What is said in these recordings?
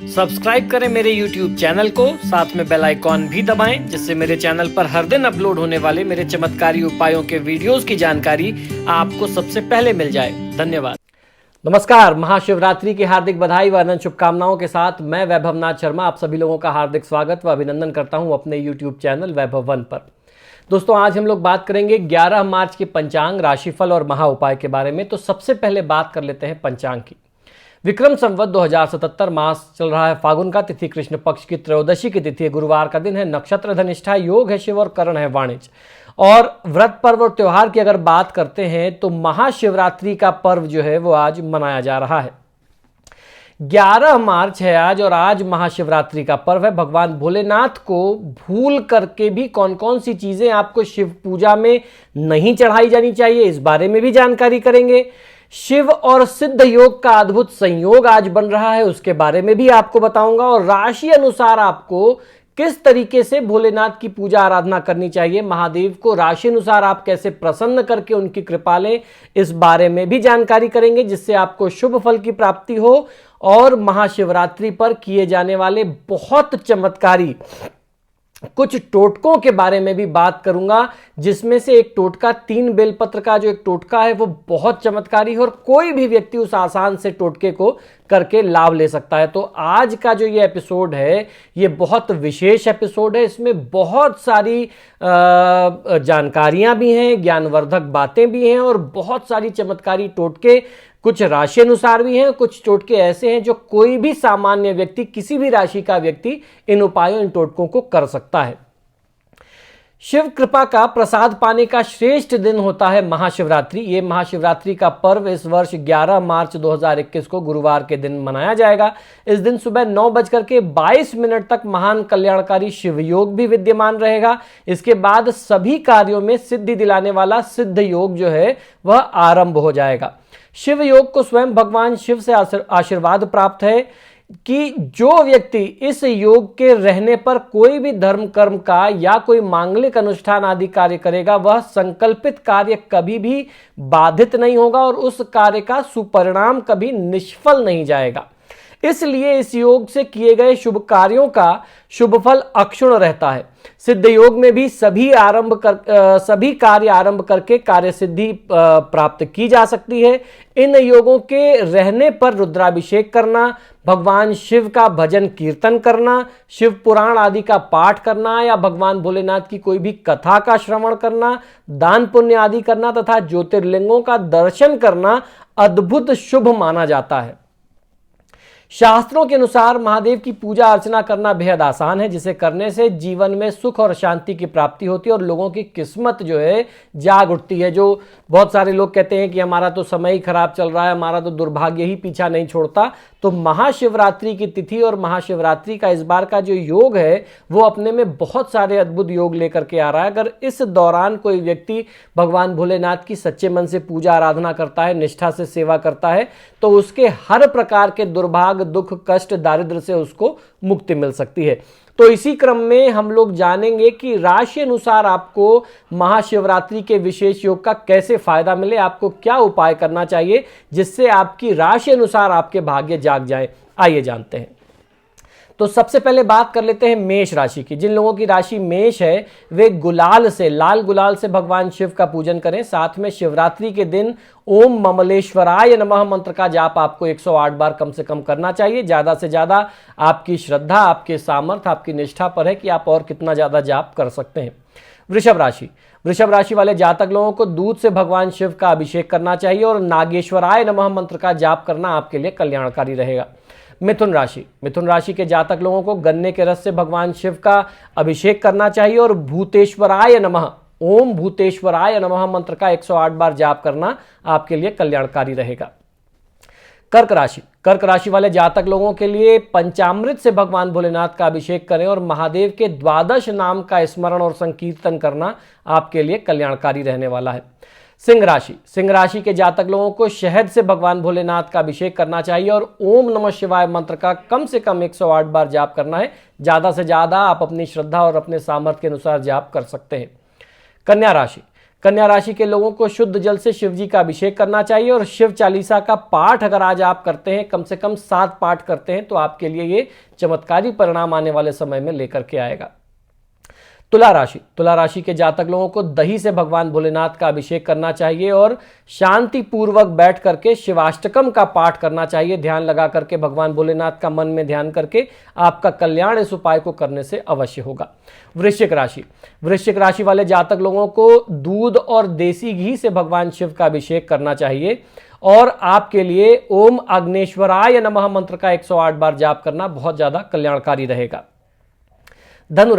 Subscribe करें मेरे YouTube channel को, साथ में बेल आइकॉन भी दबाएं, जिससे मेरे चैनल पर हर दिन अपलोड होने वाले मेरे चमत्कारी उपायों के वीडियोस की जानकारी आपको सबसे पहले मिल जाए। धन्यवाद। नमस्कार। महाशिवरात्रि की हार्दिक बधाई व अनंत शुभकामनाओं के साथ मैं वैभवनाथ शर्मा आप सभी लोगों का हार्दिक स्वागत व अभिनंदन करता हूं अपने YouTube चैनल वैभव वन पर। दोस्तों, आज हम लोग बात करेंगे 11 मार्च के पंचांग, राशिफल और महा उपाय के बारे में। तो सबसे पहले बात कर लेते हैं पंचांग की। विक्रम संवत 2077 मास चल रहा है फागुन का, तिथि कृष्ण पक्ष की त्रयोदशी की तिथि है, गुरुवार का दिन है, नक्षत्र धनिष्ठा, योग है शिव और करण है वाणिज्य। और व्रत पर्व और त्योहार की अगर बात करते हैं तो महाशिवरात्रि का पर्व जो है वो आज मनाया जा रहा है। 11 मार्च है आज और आज महाशिवरात्रि का पर्व है। भगवान भोलेनाथ को भूल करके भी कौन कौन सी चीजें आपको शिव पूजा में नहीं चढ़ाई जानी चाहिए, इस बारे में भी जानकारी करेंगे। शिव और सिद्ध योग का अद्भुत संयोग आज बन रहा है, उसके बारे में भी आपको बताऊंगा। और राशि अनुसार आपको किस तरीके से भोलेनाथ की पूजा आराधना करनी चाहिए, महादेव को राशि अनुसार आप कैसे प्रसन्न करके उनकी कृपा लें, इस बारे में भी जानकारी करेंगे, जिससे आपको शुभ फल की प्राप्ति हो। और महाशिवरात्रि पर किए जाने वाले बहुत चमत्कारी कुछ टोटकों के बारे में भी बात करूंगा, जिसमें से एक टोटका 3 बेलपत्र का जो एक टोटका है वो बहुत चमत्कारी है और कोई भी व्यक्ति उस आसान से टोटके को करके लाभ ले सकता है। तो आज का जो ये एपिसोड है ये बहुत विशेष एपिसोड है। इसमें बहुत सारी जानकारियां भी हैं, ज्ञानवर्धक बातें भी हैं और बहुत सारी चमत्कारी टोटके कुछ राशि अनुसार भी हैं, कुछ टोटके ऐसे हैं जो कोई भी सामान्य व्यक्ति, किसी भी राशि का व्यक्ति इन उपायों, इन टोटकों को कर सकता है। शिव कृपा का प्रसाद पाने का श्रेष्ठ दिन होता है महाशिवरात्रि। ये महाशिवरात्रि का पर्व इस वर्ष 11 मार्च 2021 को गुरुवार के दिन मनाया जाएगा। इस दिन सुबह 9:22 तक महान कल्याणकारी शिव योग भी विद्यमान रहेगा। इसके बाद सभी कार्यों में सिद्धि दिलाने वाला सिद्ध योग जो है वह आरंभ हो जाएगा। शिव योग को स्वयं भगवान शिव से आशीर्वाद प्राप्त है कि जो व्यक्ति इस योग के रहने पर कोई भी धर्म कर्म का या कोई मांगलिक अनुष्ठान आदि कार्य करेगा, वह संकल्पित कार्य कभी भी बाधित नहीं होगा और उस कार्य का सुपरिणाम कभी निष्फल नहीं जाएगा। इसलिए इस योग से किए गए शुभ कार्यों का शुभ फल अक्षुण्ण रहता है। सिद्ध योग में भी सभी कार्य आरंभ करके कार्य सिद्धि प्राप्त की जा सकती है। इन योगों के रहने पर रुद्राभिषेक करना, भगवान शिव का भजन कीर्तन करना, शिव पुराण आदि का पाठ करना या भगवान भोलेनाथ की कोई भी कथा का श्रवण करना, दान पुण्य आदि करना तथा ज्योतिर्लिंगों का दर्शन करना अद्भुत शुभ माना जाता है। शास्त्रों के अनुसार महादेव की पूजा अर्चना करना बेहद आसान है, जिसे करने से जीवन में सुख और शांति की प्राप्ति होती है और लोगों की किस्मत जो है जाग उठती है। जो बहुत सारे लोग कहते हैं कि हमारा तो समय ही खराब चल रहा है, हमारा तो दुर्भाग्य ही पीछा नहीं छोड़ता, तो महाशिवरात्रि की तिथि और महाशिवरात्रि का इस बार का जो योग है वो अपने में बहुत सारे अद्भुत योग लेकर के आ रहा है। अगर इस दौरान कोई व्यक्ति भगवान भोलेनाथ की सच्चे मन से पूजा आराधना करता है, निष्ठा से सेवा करता है, तो उसके हर प्रकार के दुर्भाग्य, दुख, कष्ट, दारिद्र्य से उसको मुक्ति मिल सकती है। तो इसी क्रम में हम लोग जानेंगे कि राशि अनुसार आपको महाशिवरात्रि के विशेष योग का कैसे फायदा मिले, आपको क्या उपाय करना चाहिए जिससे आपकी राशि अनुसार आपके भाग्य जाग जाए। आइए जानते हैं। तो सबसे पहले बात कर लेते हैं मेष राशि की। जिन लोगों की राशि मेष है वे गुलाल से, लाल गुलाल से भगवान शिव का पूजन करें। साथ में शिवरात्रि के दिन ओम ममलेश्वराय नमः मंत्र का जाप आपको 108 बार कम से कम करना चाहिए। ज्यादा से ज्यादा आपकी श्रद्धा, आपके सामर्थ्य, आपकी निष्ठा पर है कि आप और कितना ज्यादा जाप कर सकते हैं। वृषभ राशि, वृषभ राशि वाले जातक लोगों को दूध से भगवान शिव का अभिषेक करना चाहिए और नागेश्वराय नमः मंत्र का जाप करना आपके लिए कल्याणकारी रहेगा। मिथुन राशि, मिथुन राशि के जातक लोगों को गन्ने के रस से भगवान शिव का अभिषेक करना चाहिए और भूतेश्वराय नमः, ओम भूतेश्वराय नमः मंत्र का 108 बार जाप करना आपके लिए कल्याणकारी रहेगा। कर्क राशि, कर्क राशि वाले जातक लोगों के लिए पंचामृत से भगवान भोलेनाथ का अभिषेक करें और महादेव के 12 नाम का स्मरण और संकीर्तन करना आपके लिए कल्याणकारी रहने वाला है। सिंह राशि, सिंह राशि के जातक लोगों को शहद से भगवान भोलेनाथ का अभिषेक करना चाहिए और ओम नमः शिवाय मंत्र का कम से कम 108 बार जाप करना है। ज्यादा से ज्यादा आप अपनी श्रद्धा और अपने सामर्थ्य के अनुसार जाप कर सकते हैं। कन्या राशि, कन्या राशि के लोगों को शुद्ध जल से शिव जी का अभिषेक करना चाहिए और शिव चालीसा का पाठ अगर आज आप करते हैं, कम से कम 7 पाठ करते हैं, तो आपके लिए ये चमत्कारी परिणाम आने वाले समय में लेकर के आएगा। तुला राशि के जातक लोगों को दही से भगवान भोलेनाथ का अभिषेक करना चाहिए और शांति पूर्वक बैठ करके शिवाष्टकम का पाठ करना चाहिए। ध्यान लगा करके भगवान भोलेनाथ का मन में ध्यान करके आपका कल्याण इस उपाय को करने से अवश्य होगा। वृश्चिक राशि वाले जातक लोगों को दूध और देसी घी से भगवान शिव का अभिषेक करना चाहिए और आपके लिए ओम अग्नेश्वराय नमः मंत्र का 108 बार जाप करना बहुत ज्यादा कल्याणकारी रहेगा। धनु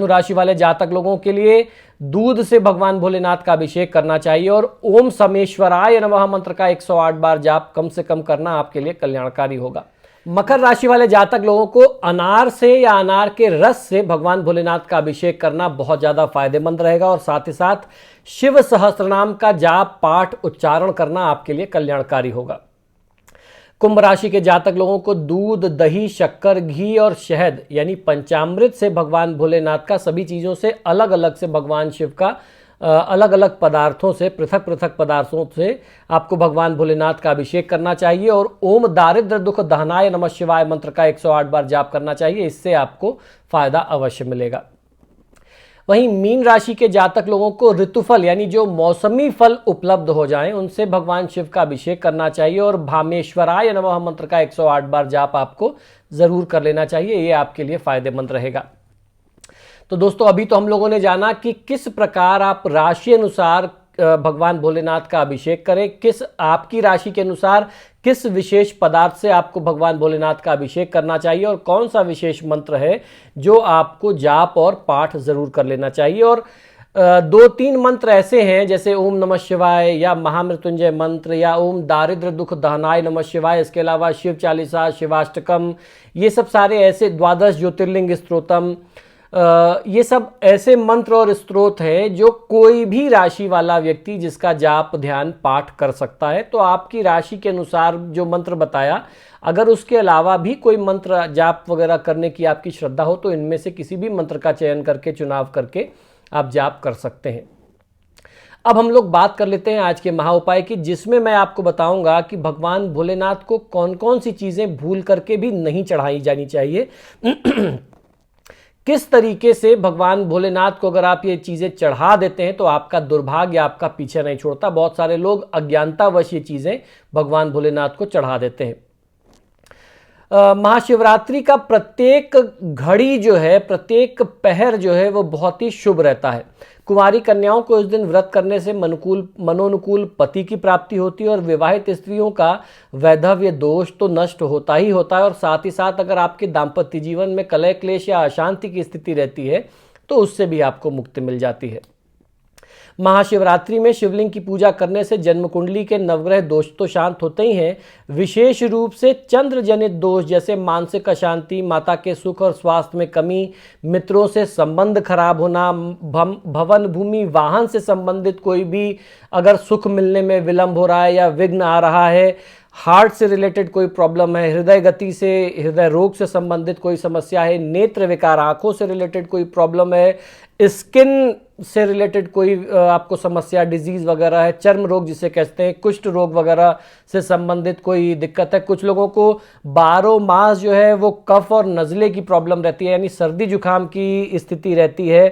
राशि वाले जातक लोगों के लिए दूध से भगवान भोलेनाथ का अभिषेक करना चाहिए और ओम समेश्वराय नमः मंत्र का 108 बार जाप कम से कम करना आपके लिए कल्याणकारी होगा। मकर राशि वाले जातक लोगों को अनार से या अनार के रस से भगवान भोलेनाथ का अभिषेक करना बहुत ज्यादा फायदेमंद रहेगा और साथ ही साथ शिव सहस्त्रनाम का जाप पाठ उच्चारण करना आपके लिए कल्याणकारी होगा। कुंभ राशि के जातक लोगों को दूध, दही, शक्कर, घी और शहद यानी पंचामृत से भगवान भोलेनाथ का सभी चीज़ों से अलग अलग से भगवान शिव का अलग अलग पदार्थों से पृथक पृथक पदार्थों से आपको भगवान भोलेनाथ का अभिषेक करना चाहिए और ओम दारिद्र दुख दहनाय नमः शिवाय मंत्र का 108 बार जाप करना चाहिए। इससे आपको फायदा अवश्य मिलेगा। वहीं मीन राशि के जातक लोगों को ऋतुफल यानी जो मौसमी फल उपलब्ध हो जाएं उनसे भगवान शिव का अभिषेक करना चाहिए और भामेश्वराय नमः मंत्र का 108 बार जाप आपको जरूर कर लेना चाहिए। ये आपके लिए फायदेमंद रहेगा। तो दोस्तों, अभी तो हम लोगों ने जाना कि किस प्रकार आप राशि अनुसार भगवान भोलेनाथ का अभिषेक करें, किस आपकी राशि के अनुसार किस विशेष पदार्थ से आपको भगवान भोलेनाथ का अभिषेक करना चाहिए और कौन सा विशेष मंत्र है जो आपको जाप और पाठ जरूर कर लेना चाहिए। और 2-3 मंत्र ऐसे हैं जैसे ओम नमः शिवाय या महामृत्युंजय मंत्र या ओम दारिद्र दुख दहनाय नमः शिवाय, इसके अलावा शिव चालीसा, शिवाष्टकम, ये सब सारे ऐसे 12 ज्योतिर्लिंग स्तोत्रम, ये सब ऐसे मंत्र और स्तोत्र हैं जो कोई भी राशि वाला व्यक्ति जिसका जाप ध्यान पाठ कर सकता है। तो आपकी राशि के अनुसार जो मंत्र बताया, अगर उसके अलावा भी कोई मंत्र जाप वगैरह करने की आपकी श्रद्धा हो तो इनमें से किसी भी मंत्र का चयन करके चुनाव करके आप जाप कर सकते हैं। अब हम लोग बात कर लेते हैं आज के महा उपाय की, जिसमें मैं आपको बताऊंगा कि भगवान भोलेनाथ को कौन कौन सी चीजें भूल करके भी नहीं चढ़ाई जानी चाहिए। किस तरीके से भगवान भोलेनाथ को अगर आप ये चीज़ें चढ़ा देते हैं तो आपका दुर्भाग्य आपका पीछे नहीं छोड़ता। बहुत सारे लोग अज्ञानतावश ये चीज़ें भगवान भोलेनाथ को चढ़ा देते हैं। महाशिवरात्रि का प्रत्येक घड़ी जो है, प्रत्येक पहर जो है वो बहुत ही शुभ रहता है। कुंवारी कन्याओं को इस दिन व्रत करने से मनोनुकूल पति की प्राप्ति होती है और विवाहित स्त्रियों का वैधव्य दोष तो नष्ट होता ही होता है और साथ ही साथ अगर आपके दाम्पत्य जीवन में कलह क्लेश या अशांति की स्थिति रहती है तो उससे भी आपको मुक्ति मिल जाती है। महाशिवरात्रि में शिवलिंग की पूजा करने से जन्म कुंडली के नवग्रह दोष तो शांत होते ही हैं, विशेष रूप से चंद्र जनित दोष जैसे मानसिक अशांति, माता के सुख और स्वास्थ्य में कमी, मित्रों से संबंध खराब होना, भवन भूमि वाहन से संबंधित कोई भी अगर सुख मिलने में विलंब हो रहा है या विघ्न आ रहा है, हार्ट से रिलेटेड कोई प्रॉब्लम है, हृदय गति से, हृदय रोग से संबंधित कोई समस्या है, नेत्र विकार, आंखों से रिलेटेड कोई प्रॉब्लम है, स्किन से रिलेटेड कोई आपको समस्या, डिजीज वगैरह है, चर्म रोग जिसे कहते हैं, कुष्ठ रोग वगैरह से संबंधित कोई दिक्कत है। कुछ लोगों को 12 मास जो है वो कफ और नज़ले की प्रॉब्लम रहती है, यानी सर्दी जुकाम की स्थिति रहती है।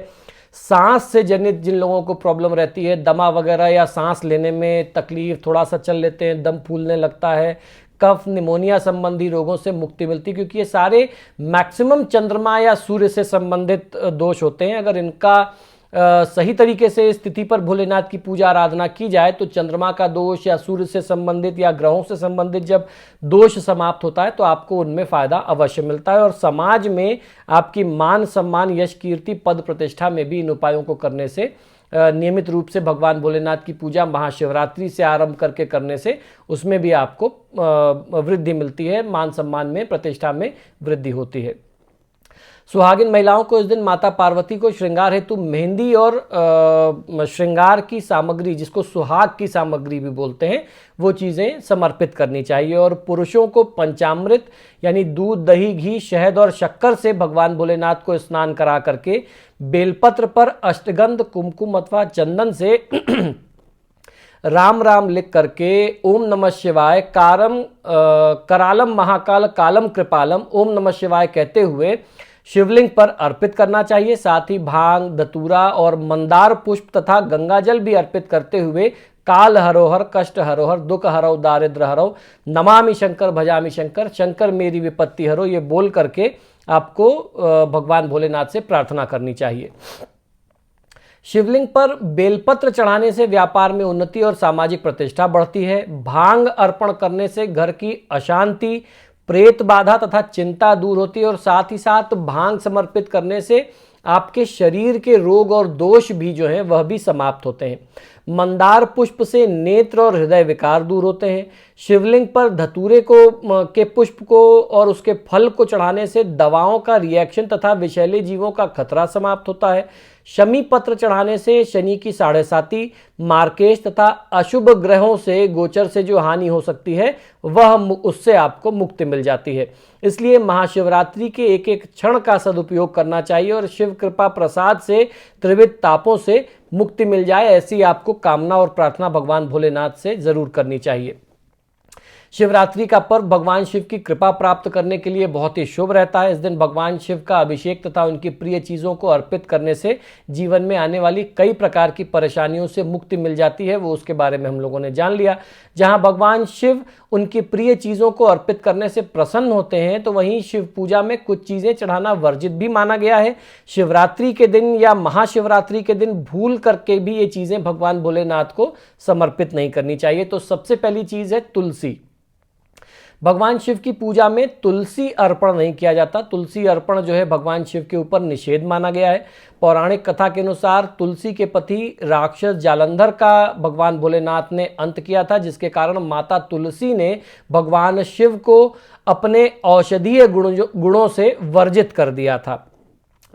सांस से जनित जिन लोगों को प्रॉब्लम रहती है, दमा वगैरह या सांस लेने में तकलीफ, थोड़ा सा चल लेते हैं दम फूलने लगता है, कफ, निमोनिया संबंधी रोगों से मुक्ति मिलती है, क्योंकि ये सारे मैक्सिमम चंद्रमा या सूर्य से संबंधित दोष होते हैं। अगर इनका सही तरीके से स्थिति पर भोलेनाथ की पूजा आराधना की जाए तो चंद्रमा का दोष या सूर्य से संबंधित या ग्रहों से संबंधित जब दोष समाप्त होता है तो आपको उनमें फायदा अवश्य मिलता है और समाज में आपकी मान सम्मान, यश, कीर्ति, पद प्रतिष्ठा में भी इन उपायों को करने से, नियमित रूप से भगवान भोलेनाथ की पूजा महाशिवरात्रि से आरंभ करके करने से उसमें भी आपको वृद्धि मिलती है, मान सम्मान में, प्रतिष्ठा में वृद्धि होती है। सुहागिन महिलाओं को इस दिन माता पार्वती को श्रृंगार हेतु मेहंदी और श्रृंगार की सामग्री, जिसको सुहाग की सामग्री भी बोलते हैं, वो चीज़ें समर्पित करनी चाहिए। और पुरुषों को पंचामृत यानी दूध, दही, घी, शहद और शक्कर से भगवान भोलेनाथ को स्नान करा करके बेलपत्र पर अष्टगंध, कुमकुम अथवा चंदन से राम राम लिख करके ओम नमः शिवाय करालम महाकाल कालम कृपालम ओम नमः शिवाय कहते हुए शिवलिंग पर अर्पित करना चाहिए। साथ ही भांग, धतूरा और मंदार पुष्प तथा गंगाजल भी अर्पित करते हुए काल हरोहर, कष्ट हरोहर, दुख हरो, दारिद्र हरो, नमामि शंकर, भजामि शंकर, शंकर मेरी विपत्ति हरो, ये बोल करके आपको भगवान भोलेनाथ से प्रार्थना करनी चाहिए। शिवलिंग पर बेलपत्र चढ़ाने से व्यापार में उन्नति और सामाजिक प्रतिष्ठा बढ़ती है। भांग अर्पण करने से घर की अशांति, प्रेत बाधा तथा चिंता दूर होती है। और साथ ही साथ भांग समर्पित करने से आपके शरीर के रोग और दोष भी जो हैं वह भी समाप्त होते हैं। मंदार पुष्प से नेत्र और हृदय विकार दूर होते हैं। शिवलिंग पर धतूरे के पुष्प को और उसके फल को चढ़ाने से दवाओं का रिएक्शन तथा विषैले जीवों का खतरा समाप्त होता है। शमी पत्र चढ़ाने से शनि की 7.5, मार्केश तथा अशुभ ग्रहों से, गोचर से जो हानि हो सकती है वह उससे आपको मुक्ति मिल जाती है। इसलिए महाशिवरात्रि के एक एक क्षण का सदुपयोग करना चाहिए और शिव कृपा प्रसाद से त्रिविध तापों से मुक्ति मिल जाए, ऐसी आपको कामना और प्रार्थना भगवान भोलेनाथ से जरूर करनी चाहिए। शिवरात्रि का पर्व भगवान शिव की कृपा प्राप्त करने के लिए बहुत ही शुभ रहता है। इस दिन भगवान शिव का अभिषेक तथा उनकी प्रिय चीज़ों को अर्पित करने से जीवन में आने वाली कई प्रकार की परेशानियों से मुक्ति मिल जाती है, वो उसके बारे में हम लोगों ने जान लिया। जहां भगवान शिव उनकी प्रिय चीज़ों को अर्पित करने से प्रसन्न होते हैं, तो वहीं शिव पूजा में कुछ चीज़ें चढ़ाना वर्जित भी माना गया है। शिवरात्रि के दिन या महाशिवरात्रि के दिन भूल करके भी ये चीज़ें भगवान भोलेनाथ को समर्पित नहीं करनी चाहिए। तो सबसे पहली चीज़ है तुलसी। भगवान शिव की पूजा में तुलसी अर्पण नहीं किया जाता। तुलसी अर्पण जो है भगवान शिव के ऊपर निषेध माना गया है। पौराणिक कथा के अनुसार तुलसी के पति राक्षस जालंधर का भगवान भोलेनाथ ने अंत किया था, जिसके कारण माता तुलसी ने भगवान शिव को अपने औषधीय गुणों से वर्जित कर दिया था।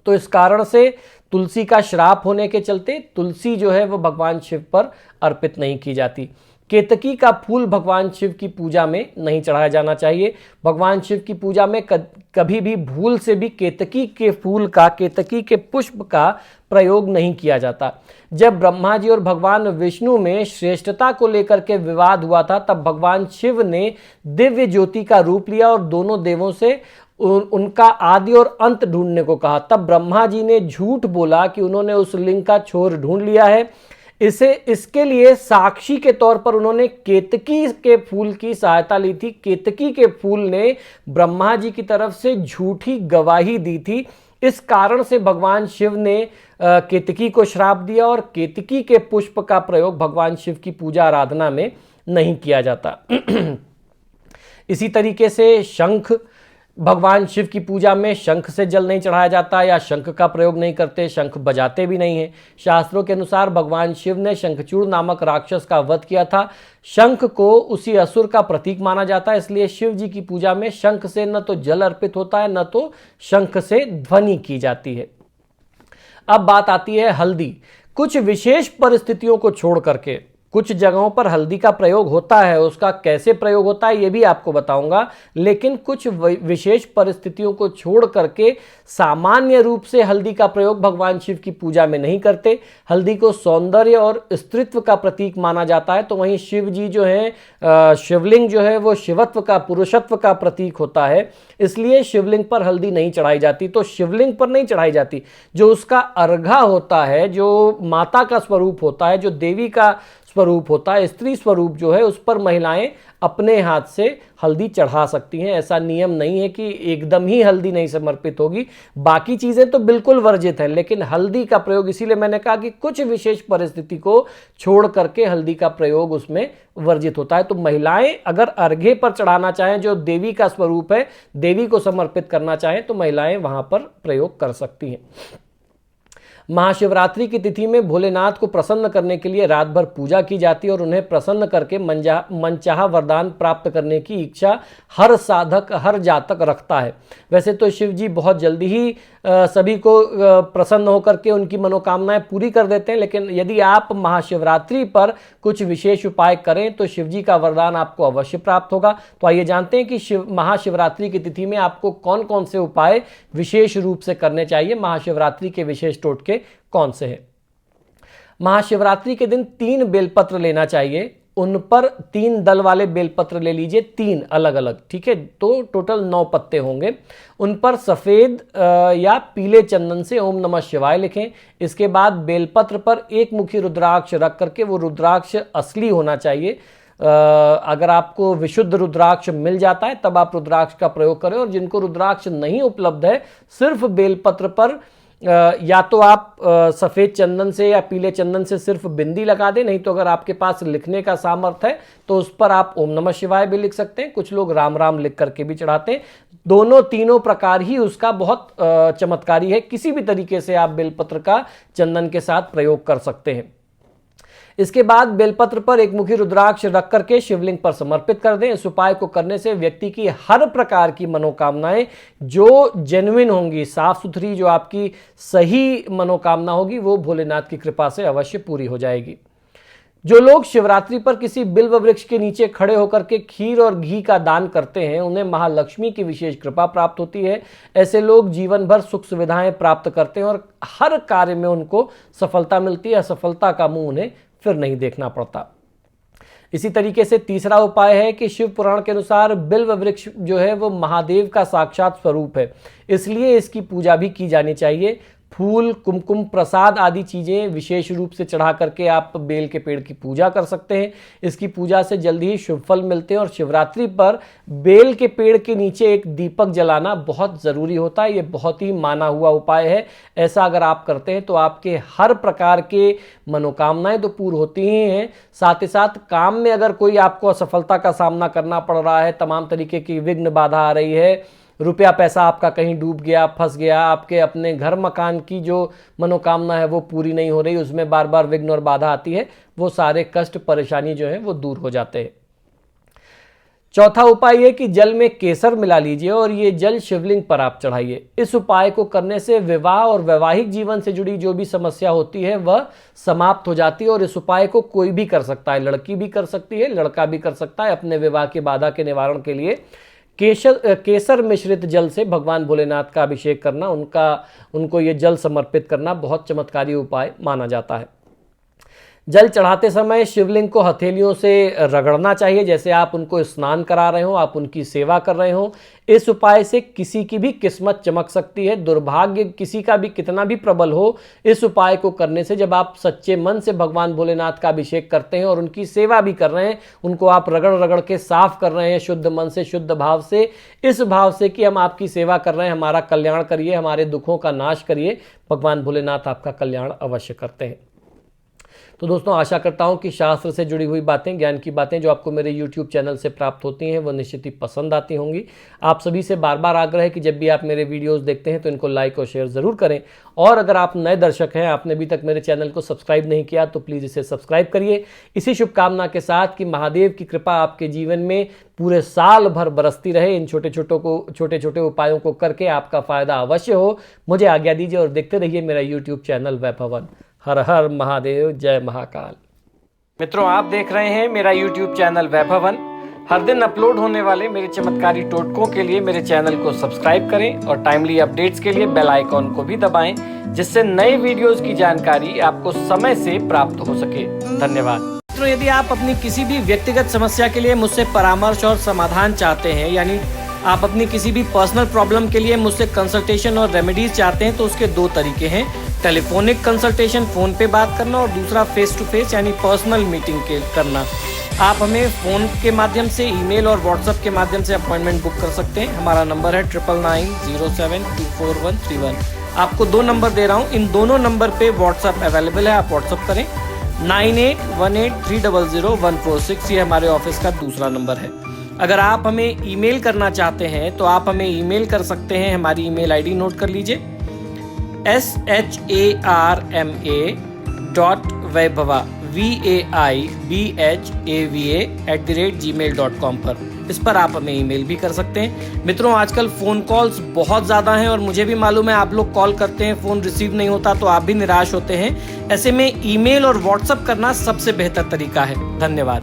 तो इस कारण से तुलसी का श्राप होने के चलते तुलसी जो है वह भगवान शिव पर अर्पित नहीं की जाती। केतकी का फूल भगवान शिव की पूजा में नहीं चढ़ाया जाना चाहिए। भगवान शिव की पूजा में कभी भी भूल से भी केतकी के फूल का, केतकी के पुष्प का प्रयोग नहीं किया जाता। जब ब्रह्मा जी और भगवान विष्णु में श्रेष्ठता को लेकर के विवाद हुआ था, तब भगवान शिव ने दिव्य ज्योति का रूप लिया और दोनों देवों से उनका आदि और अंत ढूंढने को कहा। तब ब्रह्मा जी ने झूठ बोला कि उन्होंने उस लिंग का छोर ढूंढ लिया है। इसके लिए साक्षी के तौर पर उन्होंने केतकी के फूल की सहायता ली थी। केतकी के फूल ने ब्रह्मा जी की तरफ से झूठी गवाही दी थी। इस कारण से भगवान शिव ने केतकी को श्राप दिया और केतकी के पुष्प का प्रयोग भगवान शिव की पूजा आराधना में नहीं किया जाता। इसी तरीके से शंख, भगवान शिव की पूजा में शंख से जल नहीं चढ़ाया जाता या शंख का प्रयोग नहीं करते, शंख बजाते भी नहीं हैं। शास्त्रों के अनुसार भगवान शिव ने शंखचूड़ नामक राक्षस का वध किया था। शंख को उसी असुर का प्रतीक माना जाता है, इसलिए शिव जी की पूजा में शंख से न तो जल अर्पित होता है, न तो शंख से ध्वनि की जाती है। अब बात आती है हल्दी। कुछ विशेष परिस्थितियों को छोड़ करके कुछ जगहों पर हल्दी का प्रयोग होता है, उसका कैसे प्रयोग होता है ये भी आपको बताऊंगा, लेकिन कुछ विशेष परिस्थितियों को छोड़ करके सामान्य रूप से हल्दी का प्रयोग भगवान शिव की पूजा में नहीं करते। हल्दी को सौंदर्य और स्त्रीत्व का प्रतीक माना जाता है, तो वहीं शिव जी जो है, शिवलिंग जो है वो शिवत्व का, पुरुषत्व का प्रतीक होता है, इसलिए शिवलिंग पर हल्दी नहीं चढ़ाई जाती। तो शिवलिंग पर नहीं चढ़ाई जाती, जो उसका अर्घा होता है, जो माता का स्वरूप होता है, जो देवी का स्वरूप होता है, स्त्री स्वरूप जो है, उस पर महिलाएं अपने हाथ से हल्दी चढ़ा सकती हैं। ऐसा नियम नहीं है कि एकदम ही हल्दी नहीं समर्पित होगी, बाकी चीजें तो बिल्कुल वर्जित है, लेकिन हल्दी का प्रयोग, इसीलिए मैंने कहा कि कुछ विशेष परिस्थिति को छोड़ करके हल्दी का प्रयोग उसमें वर्जित होता है। तो महिलाएं अगर अर्घे पर चढ़ाना चाहें, जो देवी का स्वरूप है, देवी को समर्पित करना चाहें, तो महिलाएं वहां पर प्रयोग कर सकती हैं। महाशिवरात्रि की तिथि में भोलेनाथ को प्रसन्न करने के लिए रात भर पूजा की जाती है और उन्हें प्रसन्न करके मनचाहा वरदान प्राप्त करने की इच्छा हर साधक, हर जातक रखता है। वैसे तो शिव जी बहुत जल्दी ही सभी को प्रसन्न होकर के उनकी मनोकामनाएं पूरी कर देते हैं, लेकिन यदि आप महाशिवरात्रि पर कुछ विशेष उपाय करें तो शिव जी का वरदान आपको अवश्य प्राप्त होगा। तो आइए जानते हैं कि महाशिवरात्रि की तिथि में आपको कौन कौन से उपाय विशेष रूप से करने चाहिए, महाशिवरात्रि के विशेष टोटके कौन से हैं। महाशिवरात्रि के दिन 3 बेलपत्र लेना चाहिए, उन पर 3 दल वाले बेलपत्र ले लीजिए, 3 अलग अलग, ठीक है। तो टोटल 9 पत्ते होंगे। उन पर सफ़ेद या पीले चंदन से ओम नमः शिवाय लिखें। इसके बाद बेलपत्र पर एक मुखी रुद्राक्ष रख करके, वो रुद्राक्ष असली होना चाहिए। अगर आपको विशुद्ध रुद्राक्ष मिल जाता है तब आप रुद्राक्ष का प्रयोग करें, और जिनको रुद्राक्ष नहीं उपलब्ध है सिर्फ बेलपत्र पर या तो आप सफ़ेद चंदन से या पीले चंदन से सिर्फ बिंदी लगा दें, नहीं तो अगर आपके पास लिखने का सामर्थ्य है तो उस पर आप ओम नमः शिवाय भी लिख सकते हैं। कुछ लोग राम राम लिख करके भी चढ़ाते हैं। दोनों तीनों प्रकार ही उसका बहुत चमत्कारी है। किसी भी तरीके से आप बेलपत्र का चंदन के साथ प्रयोग कर सकते हैं। इसके बाद बेलपत्र पर एक मुखी रुद्राक्ष रख करके शिवलिंग पर समर्पित कर दें। इस उपाय को करने से व्यक्ति की हर प्रकार की मनोकामनाएं जो जेन्युइन होंगी, साफ सुथरी, जो आपकी सही मनोकामना होगी, वो भोलेनाथ की कृपा से अवश्य पूरी हो जाएगी। जो लोग शिवरात्रि पर किसी बिल्व वृक्ष के नीचे खड़े होकर के खीर और घी का दान करते हैं, उन्हें महालक्ष्मी की विशेष कृपा प्राप्त होती है। ऐसे लोग जीवन भर सुख सुविधाएं प्राप्त करते हैं और हर कार्य में उनको सफलता मिलती है। असफलता का मुंह उन्हें फिर नहीं देखना पड़ता। इसी तरीके से तीसरा उपाय है कि शिव पुराण के अनुसार बिल्व वृक्ष जो है वो महादेव का साक्षात स्वरूप है, इसलिए इसकी पूजा भी की जानी चाहिए। फूल, कुमकुम, प्रसाद आदि चीज़ें विशेष रूप से चढ़ा करके आप बेल के पेड़ की पूजा कर सकते हैं। इसकी पूजा से जल्दी ही शुभ फल मिलते हैं। और शिवरात्रि पर बेल के पेड़ के नीचे एक दीपक जलाना बहुत ज़रूरी होता है। ये बहुत ही माना हुआ उपाय है। ऐसा अगर आप करते हैं तो आपके हर प्रकार के मनोकामनाएं तो पूर्ण होती ही हैं, साथ ही साथ काम में अगर कोई आपको असफलता का सामना करना पड़ रहा है, तमाम तरीके की विघ्न बाधा आ रही है, रुपया पैसा आपका कहीं डूब गया, फंस गया, आपके अपने घर मकान की जो मनोकामना है वो पूरी नहीं हो रही, उसमें बार बार विघ्न और बाधा आती है, वो सारे कष्ट परेशानी जो है वो दूर हो जाते हैं। चौथा उपाय है कि जल में केसर मिला लीजिए और ये जल शिवलिंग पर आप चढ़ाइए। इस उपाय को करने से विवाह और वैवाहिक जीवन से जुड़ी जो भी समस्या होती है वह समाप्त हो जाती है। और इस उपाय को कोई भी कर सकता है, लड़की भी कर सकती है, लड़का भी कर सकता है। अपने विवाह की बाधा के निवारण के लिए केसर मिश्रित जल से भगवान भोलेनाथ का अभिषेक करना, उनको ये जल समर्पित करना बहुत चमत्कारी उपाय माना जाता है। जल चढ़ाते समय शिवलिंग को हथेलियों से रगड़ना चाहिए, जैसे आप उनको स्नान करा रहे हो, आप उनकी सेवा कर रहे हो। इस उपाय से किसी की भी किस्मत चमक सकती है। दुर्भाग्य किसी का भी कितना भी प्रबल हो, इस उपाय को करने से जब आप सच्चे मन से भगवान भोलेनाथ का अभिषेक करते हैं और उनकी सेवा भी कर रहे हैं, उनको आप रगड़ रगड़ के साफ कर रहे हैं शुद्ध मन से, शुद्ध भाव से, इस भाव से कि हम आपकी सेवा कर रहे हैं, हमारा कल्याण करिए, हमारे दुखों का नाश करिए, भगवान भोलेनाथ आपका कल्याण अवश्य करते हैं। तो दोस्तों, आशा करता हूं कि शास्त्र से जुड़ी हुई बातें, ज्ञान की बातें जो आपको मेरे YouTube चैनल से प्राप्त होती हैं वो निश्चित ही पसंद आती होंगी। आप सभी से बार बार आग्रह है कि जब भी आप मेरे वीडियोस देखते हैं तो इनको लाइक और शेयर ज़रूर करें। और अगर आप नए दर्शक हैं, आपने अभी तक मेरे चैनल को सब्सक्राइब नहीं किया तो प्लीज़ इसे सब्सक्राइब करिए। इसी शुभकामना के साथ कि महादेव की कृपा आपके जीवन में पूरे साल भर बरसती रहे। इन छोटे छोटे उपायों को करके आपका फ़ायदा अवश्य हो। मुझे आज्ञा दीजिए और देखते रहिए मेरा YouTube चैनल वैभवन। हर हर महादेव, जय महाकाल। मित्रों, आप देख रहे हैं मेरा YouTube चैनल वैभवन। हर दिन अपलोड होने वाले मेरे चमत्कारी टोटकों के लिए मेरे चैनल को सब्सक्राइब करें और टाइमली अपडेट्स के लिए बेल आइकॉन को भी दबाएं, जिससे नए वीडियोस की जानकारी आपको समय से प्राप्त हो सके। धन्यवाद। मित्रों, यदि आप अपनी किसी भी व्यक्तिगत समस्या के लिए मुझसे परामर्श और समाधान चाहते हैं, यानी आप अपनी किसी भी पर्सनल प्रॉब्लम के लिए मुझसे कंसल्टेशन और रेमेडीज चाहते हैं, तो उसके 2 तरीके हैं। टेलीफोनिक कंसल्टेशन, फ़ोन पे बात करना, और दूसरा फेस टू फेस यानी पर्सनल मीटिंग करना। आप हमें फ़ोन के माध्यम से, ईमेल और व्हाट्सएप के माध्यम से अपॉइंटमेंट बुक कर सकते हैं। हमारा नंबर है 9990724131। आपको 2 नंबर दे रहा हूँ, इन दोनों नंबर पे व्हाट्सएप अवेलेबल है, आप व्हाट्सएप करें। 9818300146 ये हमारे ऑफिस का दूसरा नंबर है। अगर आप हमें ईमेल करना चाहते हैं तो आप हमें ईमेल कर सकते हैं। हमारी ईमेल आईडी नोट कर लीजिए, SHARMA.vaibhava VAIBHAVA@gmail.com पर। इस पर आप हमें ईमेल भी कर सकते हैं। मित्रों, आजकल फ़ोन कॉल्स बहुत ज़्यादा हैं और मुझे भी मालूम है आप लोग कॉल करते हैं, फ़ोन रिसीव नहीं होता तो आप भी निराश होते हैं। ऐसे में ईमेल और व्हाट्सएप करना सबसे बेहतर तरीका है। धन्यवाद।